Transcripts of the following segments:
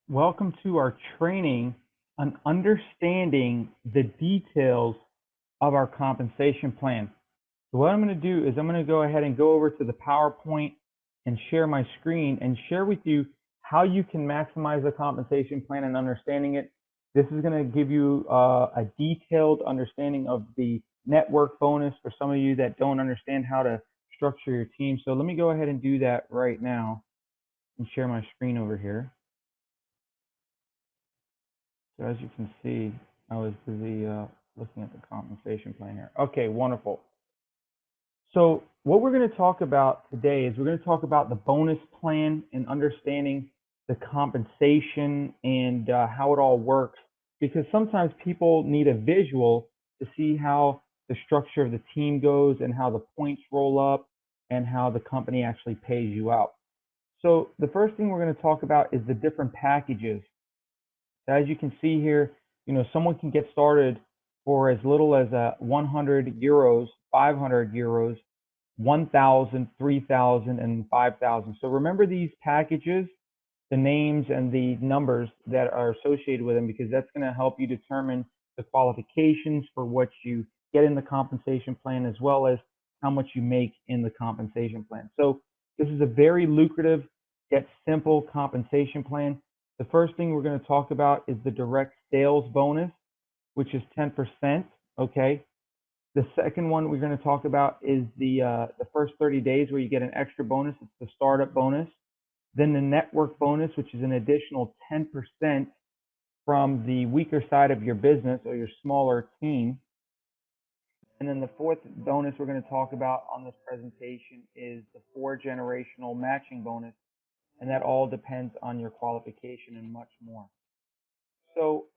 Welcome to our training on understanding the details of our compensation plan. So what I'm going to do is I'm going to go ahead and go over to the PowerPoint and share my screen and share with you how you can maximize the compensation plan and understanding it. This is going to give you a detailed understanding of the network bonus for some of you that don't understand how to structure your team. So let me go ahead and do that right now and share my screen over here. So as you can see, I was busy looking at the compensation plan here. Okay, wonderful. So what we're going to talk about today is we're going to talk about the bonus plan and understanding the compensation and how it all works, because sometimes people need a visual to see how the structure of the team goes and how the points roll up and how the company actually pays you out. So the first thing we're going to talk about is the different packages. As you can see here, someone can get started for as little as 100 euros, 500 euros, 1,000, 3,000, and 5,000. So remember these packages, the names and the numbers that are associated with them, because that's going to help you determine the qualifications for what you get in the compensation plan, as well as how much you make in the compensation plan. So this is a very lucrative yet simple compensation plan. The first thing we're going to talk about is the direct sales bonus, which is 10%. Okay. The second one we're going to talk about is the first 30 days where you get an extra bonus. It's the startup bonus. Then the network bonus, which is an additional 10% from the weaker side of your business or your smaller team. And then the fourth bonus we're going to talk about on this presentation is the 4-generational matching bonus. And that all depends on your qualification and much more. So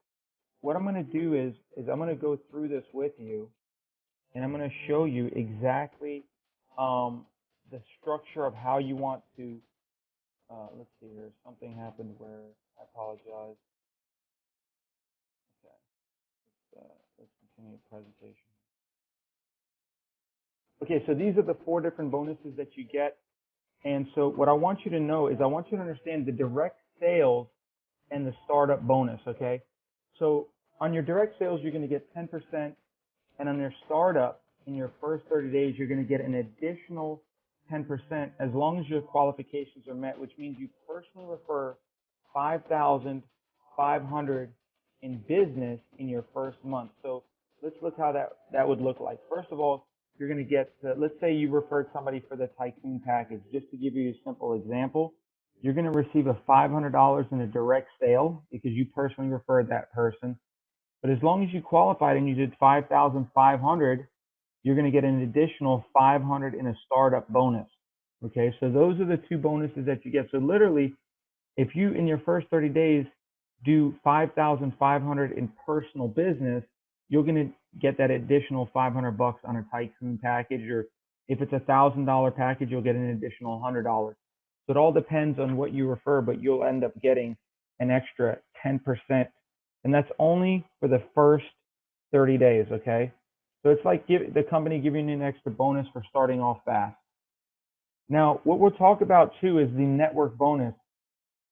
what I'm going to do is I'm going to go through this with you, and I'm going to show you exactly the structure of how you want to, let's see here, something happened where, I apologize. Okay, let's continue the presentation. Okay, so these are the 4 different bonuses that you get. And so what I want you to know is I want you to understand the direct sales and the startup bonus, okay? So on your direct sales, you're going to get 10%, and on your startup, in your first 30 days, you're going to get an additional 10% as long as your qualifications are met, which means you personally refer 5,500 in business in your first month. So let's look how that would look like. First of all, you're going to get, let's say you referred somebody for the Tycoon package. Just to give you a simple example, you're going to receive a $500 in a direct sale because you personally referred that person. But as long as you qualified and you did 5,500, you're going to get an additional 500 in a startup bonus. Okay, so those are the 2 bonuses that you get. So literally, if you in your first 30 days do 5,500 in personal business, you're going to get that additional 500 bucks on a Tycoon package, or if it's $1,000 package, you'll get an additional $100. So it all depends on what you refer, but you'll end up getting an extra 10%, and that's only for the first 30 days. Okay, so it's like the company giving you an extra bonus for starting off fast. Now, what we'll talk about too is the network bonus.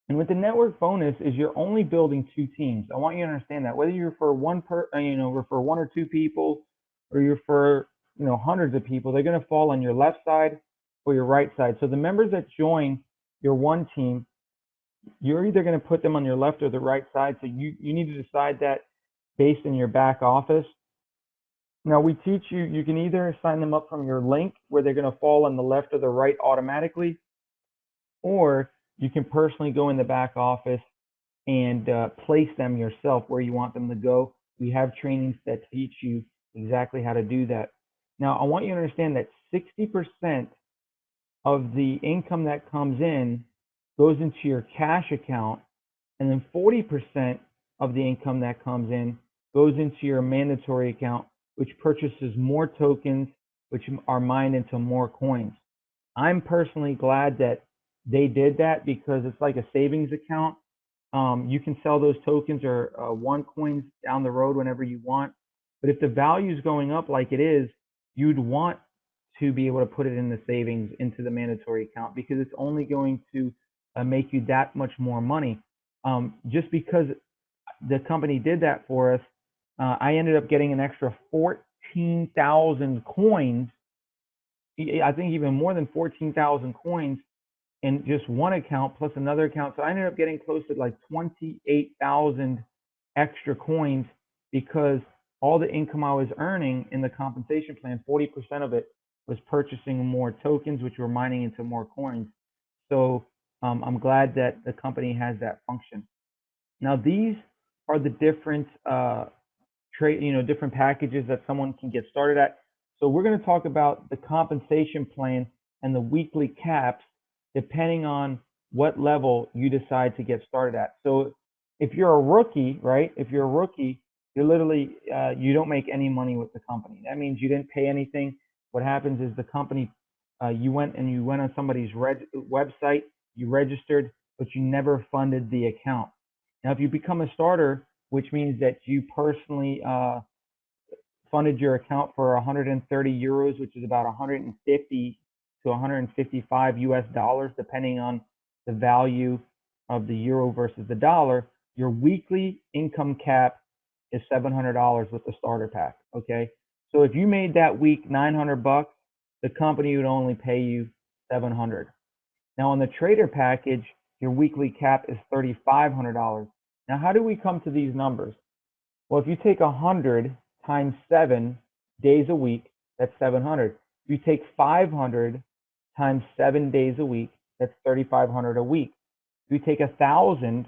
And with the network bonus is you're only building 2 teams. I want you to understand that whether you refer refer 1 or 2 people, or you refer, hundreds of people, they're going to fall on your left side or your right side. So the members that join your one team, you're either going to put them on your left or the right side. So you need to decide that based in your back office. Now we teach you, you can either sign them up from your link where they're going to fall on the left or the right automatically, or you can personally go in the back office and place them yourself where you want them to go. We have trainings that teach you exactly how to do that. Now, I want you to understand that 60% of the income that comes in goes into your cash account, and then 40% of the income that comes in goes into your mandatory account, which purchases more tokens, which are mined into more coins. I'm personally glad that they did that because it's like a savings account. You can sell those tokens or OneCoins down the road whenever you want. But if the value is going up like it is, you'd want to be able to put it in the savings into the mandatory account, because it's only going to make you that much more money. just because the company did that for us, I ended up getting an extra 14,000 coins. I think even more than 14,000 coins in just one account plus another account. So I ended up getting close to like 28,000 extra coins because all the income I was earning in the compensation plan, 40% of it was purchasing more tokens, which were mining into more coins. So I'm glad that the company has that function. Now these are the different different packages that someone can get started at. So we're going to talk about the compensation plan and the weekly caps depending on what level you decide to get started at. So if you're a rookie, right? If you're a rookie, you're literally you don't make any money with the company. That means you didn't pay anything. What happens is the company you went on somebody's website, you registered, but you never funded the account. Now, if you become a starter, which means that you personally funded your account for 130 euros, which is about 150 to 155 US dollars, depending on the value of the euro versus the dollar, your weekly income cap is $700 with the starter pack. Okay, so if you made that week 900 bucks, the company would only pay you 700. Now on the trader package, your weekly cap is $3,500. Now, how do we come to these numbers? Well, if you take 100 times 7 days a week, that's 700. If you take 500 times 7 days a week, that's 3,500 a week. If you take 1,000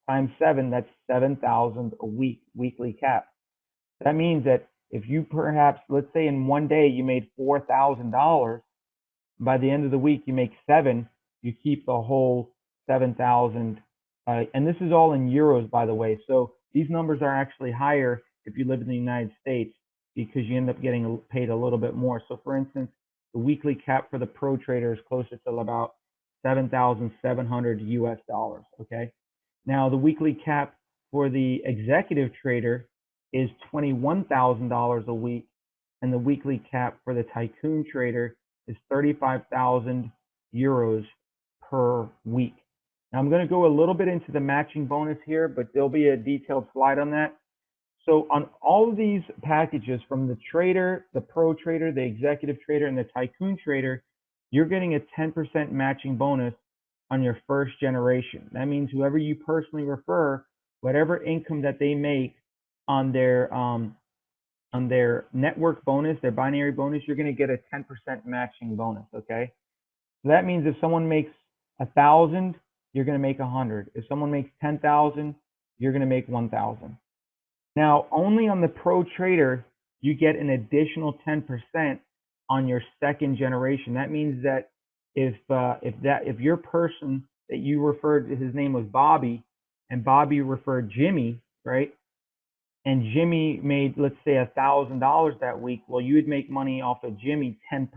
times 7, that's 7,000 a week, weekly cap. That means that if you perhaps, let's say in one day you made $4,000, by the end of the week you make 7, you keep the whole 7,000. And this is all in euros, by the way. So these numbers are actually higher if you live in the United States because you end up getting paid a little bit more. So for instance, the weekly cap for the pro trader is closer to about 7,700 US dollars. Okay. Now the weekly cap for the executive trader is $21,000 a week, and the weekly cap for the tycoon trader is 35,000 euros per week. Now I'm going to go a little bit into the matching bonus here, but there'll be a detailed slide on that. So on all of these packages, from the trader, the pro trader, the executive trader, and the tycoon trader, you're getting a 10% matching bonus on your first generation. That means whoever you personally refer, whatever income that they make on their network bonus, their binary bonus, you're going to get a 10% matching bonus. Okay, so that means if someone makes 1,000, you're going to make 100. If someone makes 10,000, you're going to make 1,000. Now, only on the pro trader, you get an additional 10% on your second generation. That means that if your person that you referred to, his name was Bobby, and Bobby referred Jimmy, right? And Jimmy made, let's say, $1,000 that week. Well, you would make money off of Jimmy 10%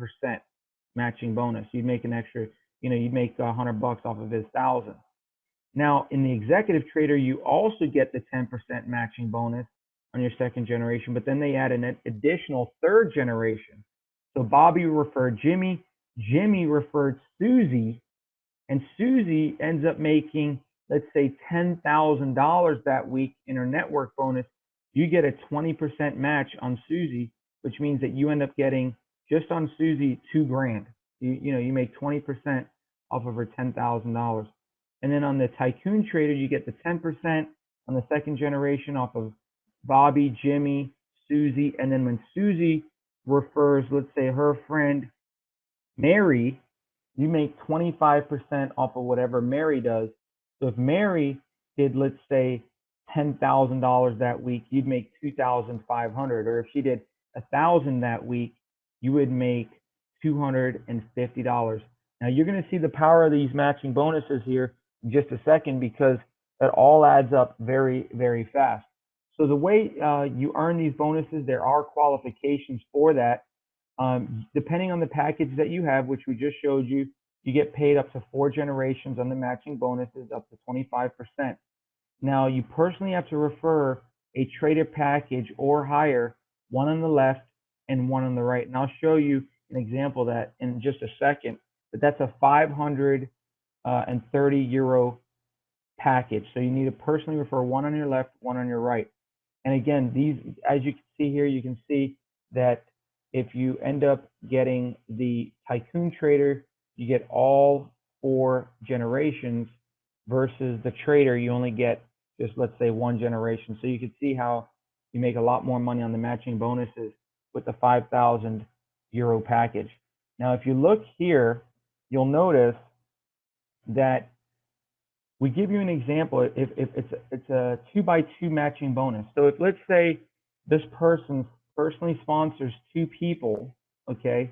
matching bonus. You'd make an extra, you'd make 100 bucks off of his 1,000. Now, in the executive trader, you also get the 10% matching bonus on your second generation, but then they add an additional third generation. So Bobby referred Jimmy, Jimmy referred Susie, and Susie ends up making, let's say, $10,000 that week in her network bonus. You get a 20% match on Susie, which means that you end up getting, just on Susie, $2,000. You make 20% off of her $10,000. And then on the tycoon trader, you get the 10% on the second generation off of Bobby, Jimmy, Susie. And then when Susie refers, let's say, her friend Mary, you make 25% off of whatever Mary does. So if Mary did, let's say, $10,000 that week, you'd make $2,500. Or if she did 1,000 that week, you would make $250. Now you're going to see the power of these matching bonuses here in just a second, because that all adds up very, very fast. So the way you earn these bonuses, there are qualifications for that. Depending on the package that you have, which we just showed you, you get paid up to 4 generations on the matching bonuses, up to 25%. Now, you personally have to refer a trader package or higher, one on the left and one on the right. And I'll show you an example of that in just a second. But that's a 530 euro package. So you need to personally refer one on your left, one on your right. And again, these, as you can see here, you can see that if you end up getting the Tycoon Trader, you get all 4 generations versus the Trader, you only get just, let's say, 1 generation. So you can see how you make a lot more money on the matching bonuses with the 5,000 euro package. Now, if you look here, you'll notice that we give you an example. If it's a 2x2 matching bonus. So if, let's say, this person personally sponsors 2 people, okay,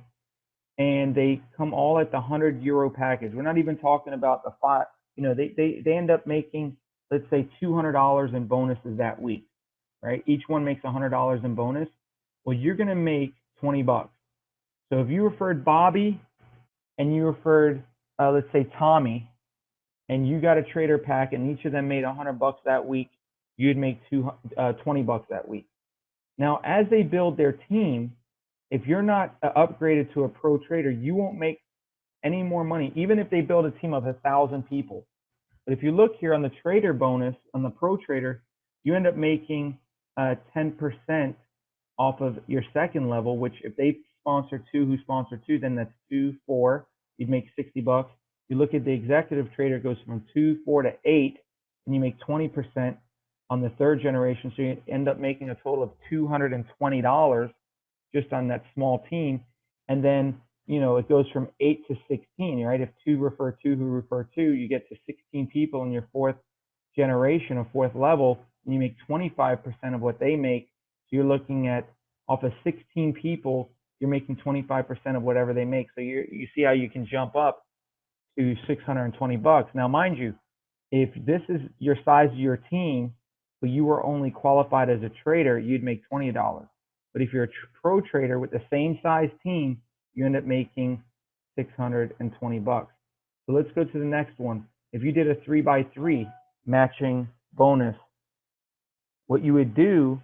and they come all at the 100 euro package. We're not even talking about the 5. You know, they end up making, let's say, $200 in bonuses that week, right? Each one makes $100 in bonus. Well, you're going to make 20 bucks. So if you referred Bobby and you referred, let's say, Tommy, and you got a trader pack and each of them made 100 bucks that week, you'd make 20 bucks that week. Now, as they build their team, if you're not upgraded to a pro trader, you won't make any more money, even if they build a team of 1,000 people. But if you look here on the trader bonus, on the pro trader, you end up making 10% off of your second level, which if they sponsor 2 who sponsor 2, then that's 2, 4, you'd make 60 bucks. You look at the executive trader, it goes from 2, 4 to 8, and you make 20% on the third generation. So you end up making a total of $220 just on that small team. And then, you know, it goes from 8 to 16, right? If 2 refer 2 who refer 2, you get to 16 people in your fourth generation or fourth level, and you make 25% of what they make. So you're looking at, off of 16 people, you're making 25% of whatever they make. So you see how you can jump up to 620 bucks. Now, mind you, if this is your size of your team, but you were only qualified as a trader, you'd make $20. But if you're a pro trader with the same size team, you end up making 620 bucks. So let's go to the next one. If you did a 3x3 matching bonus, what you would do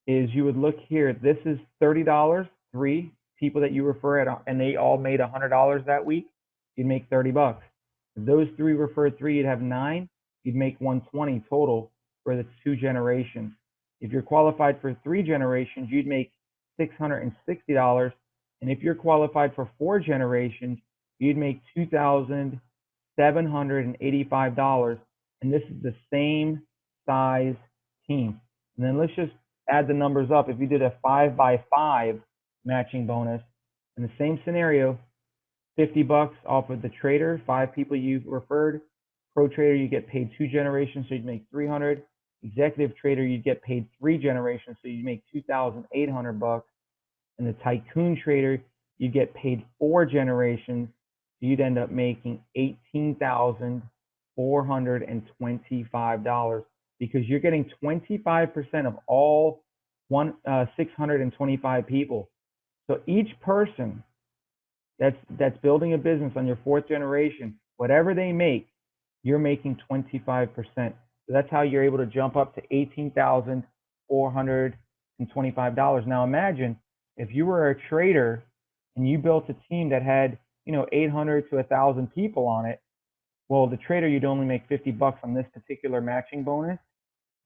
is you would look here. This is $30, 3 people that you refer at, and they all made $100 that week. You'd make 30 bucks. If those 3 referred 3, you'd have 9. You'd make 120 total for the 2 generations. If you're qualified for 3 generations, you'd make $660. And if you're qualified for 4 generations, you'd make $2,785. And this is the same size team. And then let's just add the numbers up. If you did a 5x5 matching bonus, in the same scenario, 50 bucks off of the trader, 5 people you've referred. Pro trader, you get paid 2 generations, so you'd make 300. Executive trader, you'd get paid 3 generations, so you'd make 2,800 bucks. And the tycoon trader, you'd get paid 4 generations, so you'd end up making $18,425 because you're getting 25% of all 625 people. So each person that's building a business on your 4th generation, whatever they make, you're making 25%. So that's how you're able to jump up to $18,425. Now imagine if you were a trader and you built a team that had, 800 to 1,000 people on it. Well, the trader, you'd only make 50 bucks on this particular matching bonus.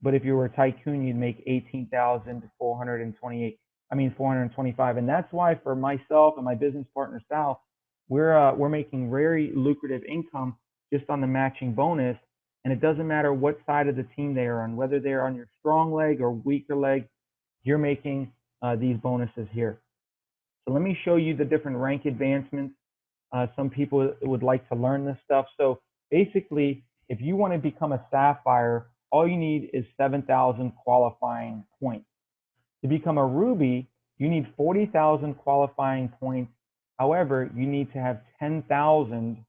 But if you were a tycoon, you'd make 425. And that's why for myself and my business partner Sal, we're making very lucrative income just on the matching bonus. And it doesn't matter what side of the team they are on, whether they're on your strong leg or weaker leg, you're making these bonuses here. So let me show you the different rank advancements. Some people would like to learn this stuff. So basically, if you want to become a sapphire, all you need is 7,000 qualifying points. To become a ruby, you need 40,000 qualifying points. However, you need to have 10,000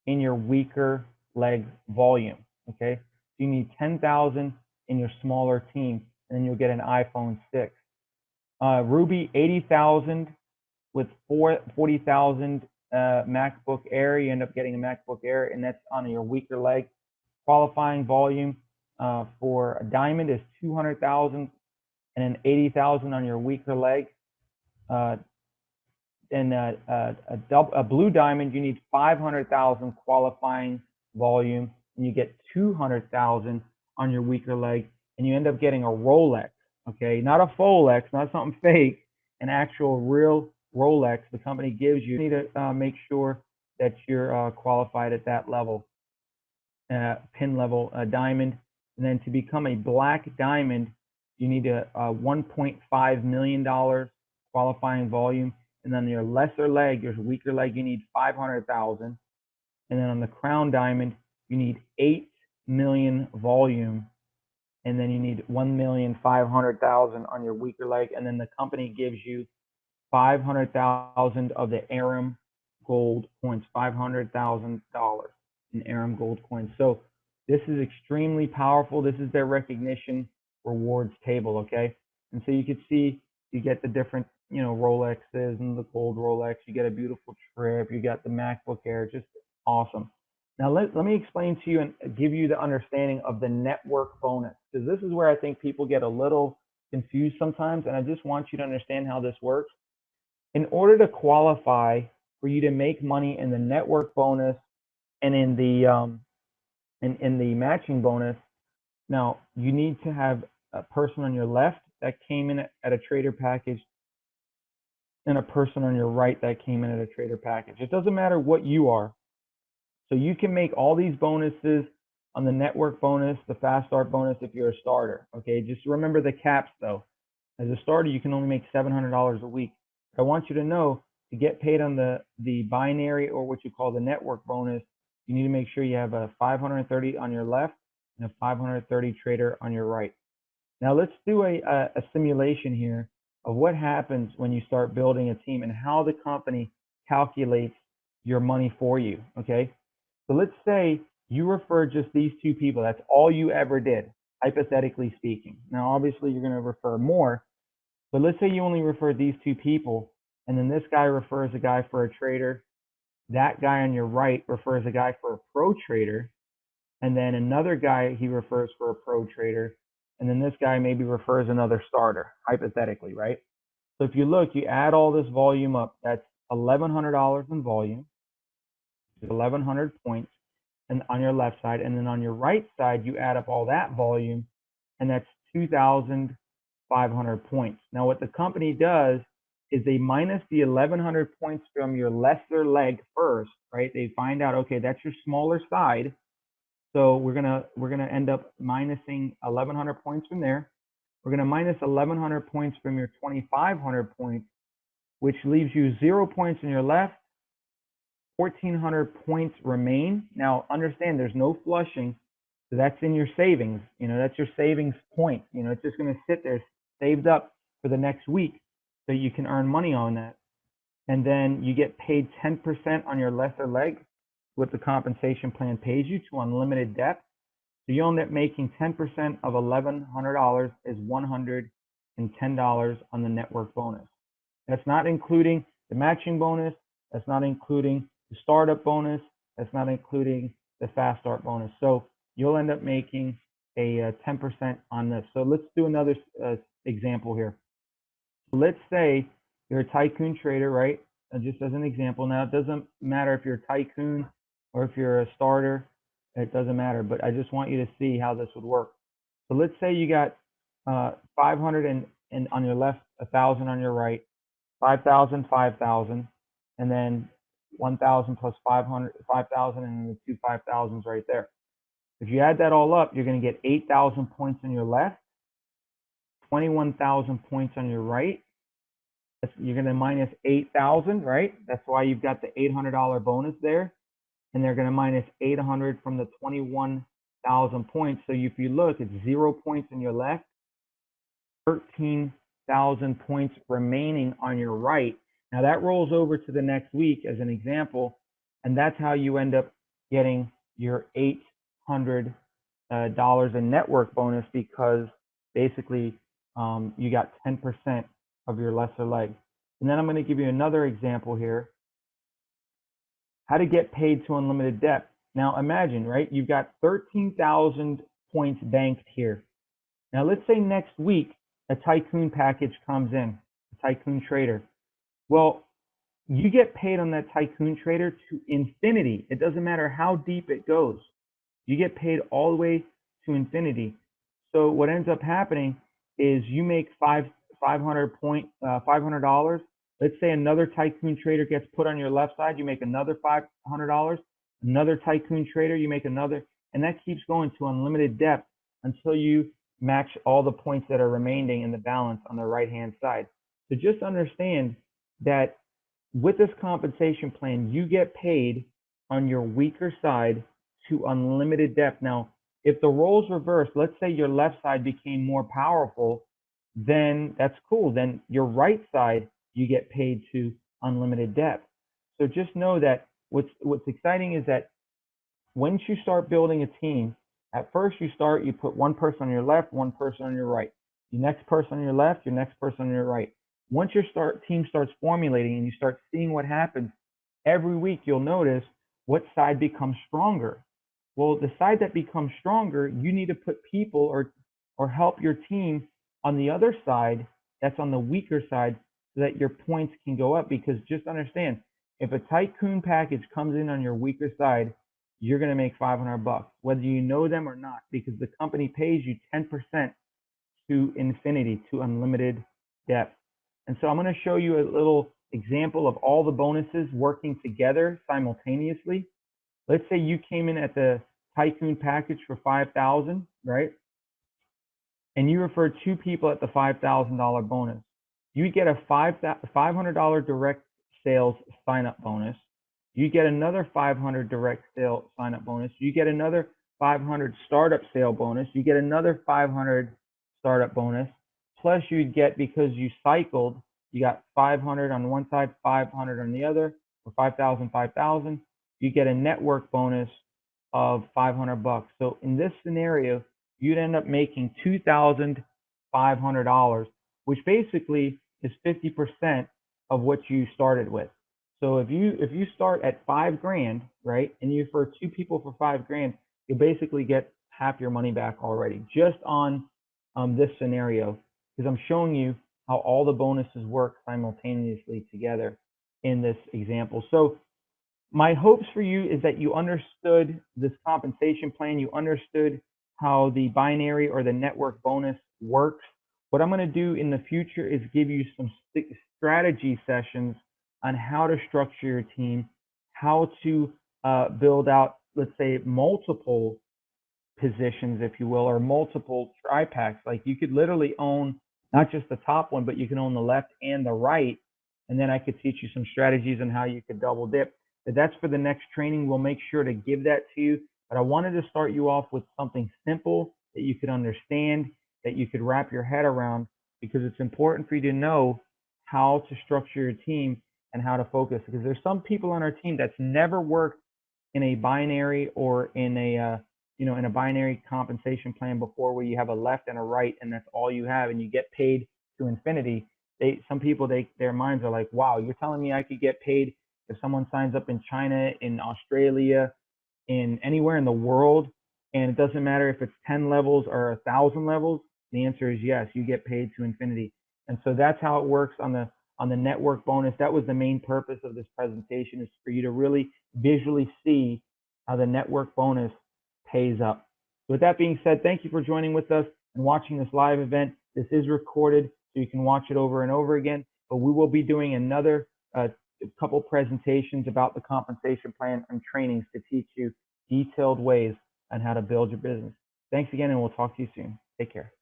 in your weaker leg volume, okay? So you need 10,000 in your smaller team, and then you'll get an iPhone 6. Ruby, 80,000 with 40,000 MacBook Air. You end up getting a MacBook Air, and that's on your weaker leg. Qualifying volume for a diamond is 200,000 and then 80,000 on your weaker leg. And a blue diamond, you need 500,000 qualifying volume. and you get 200,000 on your weaker leg, and you end up getting a Rolex, okay? Not a Folex, not something fake, an actual real Rolex the company gives you. You need to make sure that you're qualified at that level, pin level diamond. And then to become a black diamond, you need a $1.5 million qualifying volume. And then your lesser leg, your weaker leg, you need 500,000. And then on the crown diamond, you need 8 million volume. And then you need 1,500,000 on your weaker leg. And then the company gives you 500,000 of the Aram gold coins, $500,000 in Aram gold coins. So this is extremely powerful. This is their recognition rewards table, okay? And so you can see you get the different, Rolexes and the gold Rolex. You get a beautiful trip. You got the MacBook Air, just awesome. Now let me explain to you and give you the understanding of the network bonus, because this is where I think people get a little confused sometimes, and I just want you to understand how this works. In order to qualify for you to make money in the network bonus and in the matching bonus, now you need to have a person on your left that came in at a trader package and a person on your right that came in at a trader package. It doesn't matter what you are. So you can make all these bonuses on the network bonus, the fast start bonus if you're a starter. Okay, just remember the caps though. As a starter, you can only make $700 a week. I want you to know, to get paid on the binary, or what you call the network bonus, you need to make sure you have a 530 on your left and a 530 trader on your right. Now let's do a simulation here of what happens when you start building a team and how the company calculates your money for you, okay? So let's say you refer just these two people. That's all you ever did, hypothetically speaking. Now, obviously, you're going to refer more, but let's say you only refer these two people, and then this guy refers a guy for a trader. That guy on your right refers a guy for a pro trader, and then another guy he refers for a pro trader, and then this guy maybe refers another starter, hypothetically, right? So if you look, you add all this volume up, that's $1,100 in volume, 1,100 points, and on your left side, and then on your right side, you add up all that volume, and that's 2,500 points. Now, what the company does is they minus the 1,100 points from your lesser leg first, right? They find out, okay, that's your smaller side, so we're gonna end up minusing 1,100 points from there. We're gonna minus 1,100 points from your 2,500 points, which leaves you 0 points on your left. 1,400 points remain. Now, understand there's no flushing, so that's in your savings. That's your savings point. It's just going to sit there saved up for the next week, so you can earn money on that. And then you get paid 10% on your lesser leg, what the compensation plan pays you, to unlimited depth. So you end up making 10% of $1,100 is $110 on the network bonus. That's not including the matching bonus. That's not including the startup bonus. That's not including the fast start bonus. So you'll end up making a 10% on this. So let's do another example here. Let's say you're a tycoon trader, right? Just as an example. Now, it doesn't matter if you're a tycoon or if you're a starter. It doesn't matter, but I just want you to see how this would work. So let's say you got 500 and on your left, 1,000 on your right, 5,000, 5,000, and then 1,000 plus 500, 5,000, and the two 5,000s right there. If you add that all up, you're going to get 8,000 points on your left, 21,000 points on your right. You're going to minus 8,000, right? That's why you've got the $800 bonus there. And they're going to minus 800 from the 21,000 points. So if you look, it's 0 points on your left, 13,000 points remaining on your right. Now that rolls over to the next week as an example, and that's how you end up getting your $800 in network bonus, because basically you got 10% of your lesser leg. And then I'm going to give you another example here. How to get paid to unlimited depth. Now imagine, right? You've got 13,000 points banked here. Now let's say next week a tycoon package comes in, a tycoon trader. Well, you get paid on that tycoon trader to infinity. It doesn't matter how deep it goes. You get paid all the way to infinity. So what ends up happening is you make $500. Let's say another tycoon trader gets put on your left side, you make another $500. Another tycoon trader, you make another, and that keeps going to unlimited depth until you match all the points that are remaining in the balance on the right hand side. So just understand that with this compensation plan, you get paid on your weaker side to unlimited depth. Now, if the roles reverse, let's say your left side became more powerful, then that's cool. Then your right side, you get paid to unlimited depth. So just know that what's exciting is that once you start building a team, at first you put one person on your left, one person on your right. Your next person on your left, your next person on your right. Once your team starts formulating and you start seeing what happens, every week you'll notice what side becomes stronger. Well, the side that becomes stronger, you need to put people or help your team on the other side that's on the weaker side so that your points can go up. Because just understand, if a tycoon package comes in on your weaker side, you're going to make $500, whether you know them or not, because the company pays you 10% to infinity, to unlimited depth. And so I'm going to show you a little example of all the bonuses working together simultaneously. Let's say you came in at the tycoon package for $5,000, right? And you referred two people at the $5,000 bonus. You get a $500 direct sales sign-up bonus. You get another 500 direct sale sign-up bonus. You get another 500 startup sale bonus. You get another 500 startup bonus. Plus you'd get, because you cycled, you got 500 on one side, 500 on the other, or 5,000, 5,000. You get a network bonus of $500. So in this scenario, you'd end up making $2,500, which basically is 50% of what you started with. So if you start at $5,000, right, and you refer two people for $5,000, you basically get half your money back already, just on this scenario, because I'm showing you how all the bonuses work simultaneously together in this example. So my hopes for you is that you understood this compensation plan, you understood how the binary or the network bonus works. What I'm going to do in the future is give you some strategy sessions on how to structure your team, how to build out, let's say, multiple positions, if you will, or multiple tri-packs. Like you could literally own not just the top one, but you can own the left and the right. And then I could teach you some strategies on how you could double dip. But that's for the next training. We'll make sure to give that to you. But I wanted to start you off with something simple that you could understand, that you could wrap your head around, because it's important for you to know how to structure your team and how to focus. Because there's some people on our team that's never worked in a binary or in a in a binary compensation plan before, where you have a left and a right and that's all you have and you get paid to infinity. Some people, their minds are like, wow, you're telling me I could get paid if someone signs up in China, in Australia, in anywhere in the world, and it doesn't matter if it's 10 levels or 1,000 levels? The answer is yes, you get paid to infinity. And so that's how it works on the network bonus. That was the main purpose of this presentation, is for you to really visually see how the network bonus pays up. So with that being said, thank you for joining with us and watching this live event. This is recorded, so you can watch it over and over again, but we will be doing another couple presentations about the compensation plan and trainings to teach you detailed ways on how to build your business. Thanks again, and we'll talk to you soon. Take care.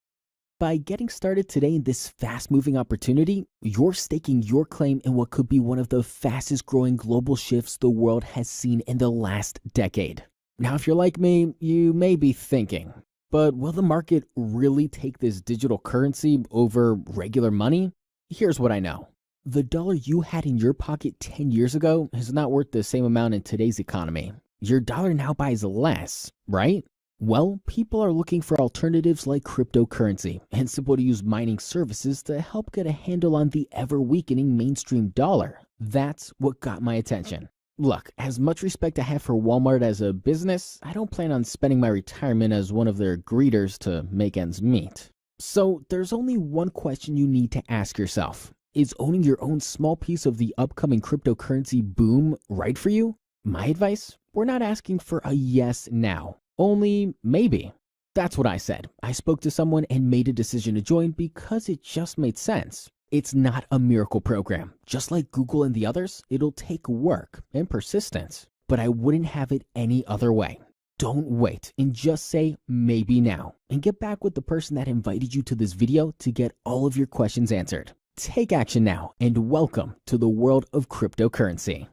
By getting started today in this fast-moving opportunity, you're staking your claim in what could be one of the fastest-growing global shifts the world has seen in the last decade. Now, if you're like me, you may be thinking, but will the market really take this digital currency over regular money? Here's what I know. The dollar you had in your pocket 10 years ago is not worth the same amount in today's economy. Your dollar now buys less, right? Well, people are looking for alternatives like cryptocurrency and simple-to-use mining services to help get a handle on the ever-weakening mainstream dollar. That's what got my attention. Look, as much respect I have for Walmart as a business, I don't plan on spending my retirement as one of their greeters to make ends meet. So there's only one question you need to ask yourself. Is owning your own small piece of the upcoming cryptocurrency boom right for you? My advice? We're not asking for a yes now. Only maybe. That's what I said. I spoke to someone and made a decision to join because it just made sense. It's not a miracle program. Just like Google and the others, it'll take work and persistence. But I wouldn't have it any other way. Don't wait and just say maybe now and get back with the person that invited you to this video to get all of your questions answered. Take action now and welcome to the world of cryptocurrency.